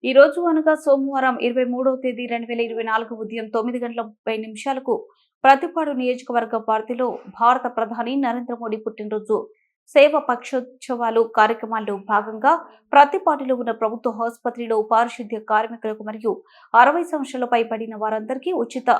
ఈ రోజు అనగా సోమవారం 23వ తేదీ 2024 ఉదయం 9:30 ప్రతిపాడు నియోజకవర్గ పరిధిలో భారత ప్రధాని నరేంద్ర మోడీ పుట్టినరోజు సేవ పక్షోత్సవాలు కార్యక్రమాల్లో భాగంగా ప్రతిపాడులో ఉన్న ప్రభుత్వ ఆసుపత్రిలో పారిశుద్ధ్య కార్మికులకు మరియు 60 సంవత్సరాల పైబడిన వారందరికీ ఉచిత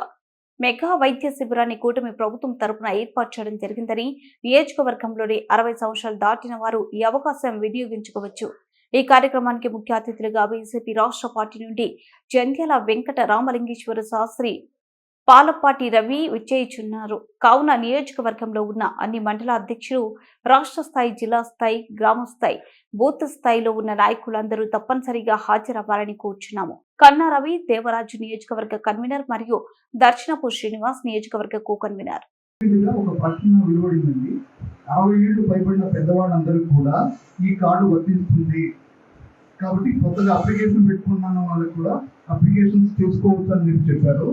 మెగా వైద్య శిబిరాన్ని కూటమి ప్రభుత్వం తరపున ఏర్పాటు చేయడం జరిగిందని, నియోజకవర్గంలోని 60 సంవత్సరాలు దాటిన వారు ఈ అవకాశం వినియోగించుకోవచ్చు. ఈ కార్యక్రమానికి ముఖ్య అతిథులుగా బీజేపీ రాష్ట్ర పార్టీ నుండి జంధ్యాల వెంకట రామలింగేశ్వర శాస్త్రి, పాలపాటి రవి విచ్చేయుచున్నారు. కావున నియోజకవర్గంలో ఉన్న అన్ని మండల అధ్యక్షులు, రాష్ట్ర స్థాయి, జిల్లా స్థాయి, గ్రామ స్థాయి, బూత్ స్థాయిలో ఉన్న నాయకులందరూ తప్పనిసరిగా హాజరవ్వాలని కోరుచున్నాము. కన్నా రవి దేవరాజు నియోజకవర్గ కన్వీనర్ మరియు దర్శనపు శ్రీనివాస్ నియోజకవర్గ కో కన్వీనర్. ఒక ప్రకటన వెలువడిందండి. 60 ఏళ్లు పైబడిన పెద్దవాళ్ళందరికీ కూడా ఈ కార్డు వర్తిస్తుంది కాబట్టి కొత్తగా అప్లికేషన్ పెట్టుకున్న వాళ్ళకి కూడా అప్లికేషన్స్ చేసుకోవచ్చు అని చెప్పి చెప్పారు.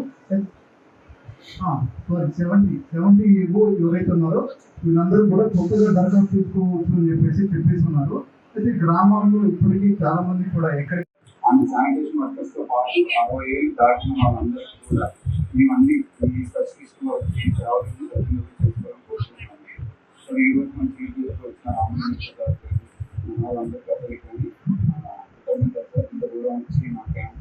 70 ఏవో ఎవరైతే ఉన్నారో వీళ్ళందరూ కూడా కొత్తగా దరఖాస్తు చేసుకోవచ్చు అని చెప్పేసి ఉన్నారు. అయితే గ్రామాల్లో ఇప్పటికీ చాలా మంది కూడా ఎక్కడ శానిటేషన్ వర్కర్స్ తో పాటు 60 ఏళ్ళు దాటిన వాళ్ళందరికీ కూడా మేమన్నీ ఈ సబ్సిడీస్లో చేసుకోవడం కోరుకుంటున్నాం. సో ఈ రోజు మన టీవీలో వచ్చిన వాళ్ళందరికీ కానీ ఇంత దూరం వచ్చి మా క్యాంప్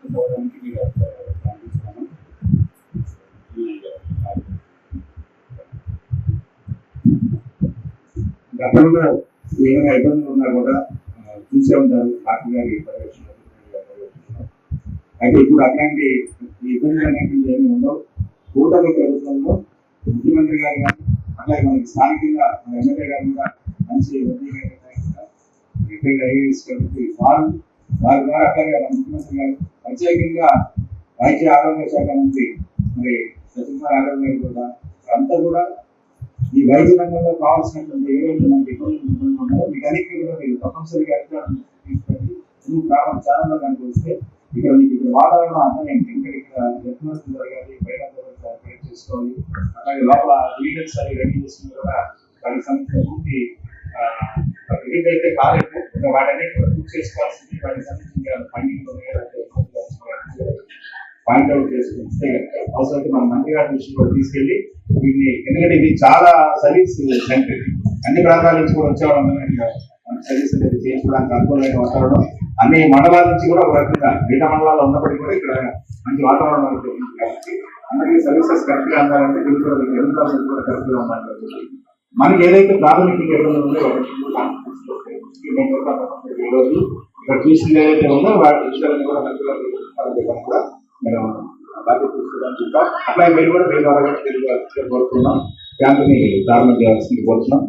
పోవడానికి మీరు ప్రారంభిస్తున్నాను. గతంలో ఏమైనా ఇబ్బందులు ఉన్నా కూడా చూసే ఉంటారు డాక్టర్ గారి పర్యవేక్షణ. అయితే ఇప్పుడు అట్లాంటి ఇబ్బందులు అనేవి ఏమి ఉండవు. కూటమి ప్రభుత్వంలో ముఖ్యమంత్రి గారు కానీ అట్లాగే మనకి స్థానికంగా మన ఎమ్మెల్యే గారు కూడా మంచి రిటైర్డ్ ఐఏఎస్ కాబట్టి వారి ద్వారా అట్లాగే మన ముఖ్యమంత్రి గారు ప్రత్యేకంగా వైద్య ఆరోగ్య శాఖ మంత్రి మరి సత్యకుమార్ యాదవ్ గారు కూడా అంతా కూడా ఈ వైద్య రంగంలో కావాల్సినటువంటి ఏవైతే మనకి ఇబ్బందులు ఉన్నాయో వీటన్నిటికీ కూడా మీరు తప్పనిసరిగా అధికారులు తీసుకొని నువ్వు గ్రామం ఛానల్లో కనుక వస్తే ఇక్కడ మీకు ఇక్కడ వాతావరణం అర్థమైంది. ఇక్కడ ఎత్తుమతి జరగాలి, బయట కలెక్ట్ చేసుకోవాలి, అలాగే లోపల లీడర్స్ అవి రెడీ చేసుకుని కూడా వాటికి సంబంధించిన పూర్తి రిలీజ్ అయితే కాలేదు. వాటన్నిటి కూడా బుక్ చేసుకోవాల్సింది. వాటికి సంబంధించిన ఫండింగ్ పాయింట్ అవుట్ చేసుకుంటే అవసరం మన మంత్రి గారి దృష్టి కూడా తీసుకెళ్ళి వీటిని, ఎందుకంటే ఇది చాలా సర్వీస్ సెంటర్, అన్ని ప్రాంతాల నుంచి కూడా వచ్చేవాళ్ళందరూ సర్వీస్ అనేది చేసుకోవడానికి అనుకూలమైన వాతావరణం. అన్ని మండలాల నుంచి కూడా ఒక రకంగా మిగతా మండలాల్లో ఉన్నప్పటికీ కూడా ఇక్కడ మంచి వాతావరణం ఉంటుంది కాబట్టి అందరికీ సర్వీసెస్ కరెక్ట్ గా అందాలంటే దీనికి కూడా కూడా కరెక్ట్ గా ఉండాలి. మనకి ఏదైతే ప్రాథమిక ఇబ్బందులు ఉందో ఈరోజు ఇక్కడ చూసింది ఏదైతే ఉందో వాటి విషయాలను కూడా మేము బాధ్యత తీసుకోవడానికి చెప్తాం. అట్లాగే మీరు కూడా మీరు ద్వారా కోరుతున్నాం. క్యాంపుని ప్రారంభం చేయాల్సింది కోరుతున్నాం.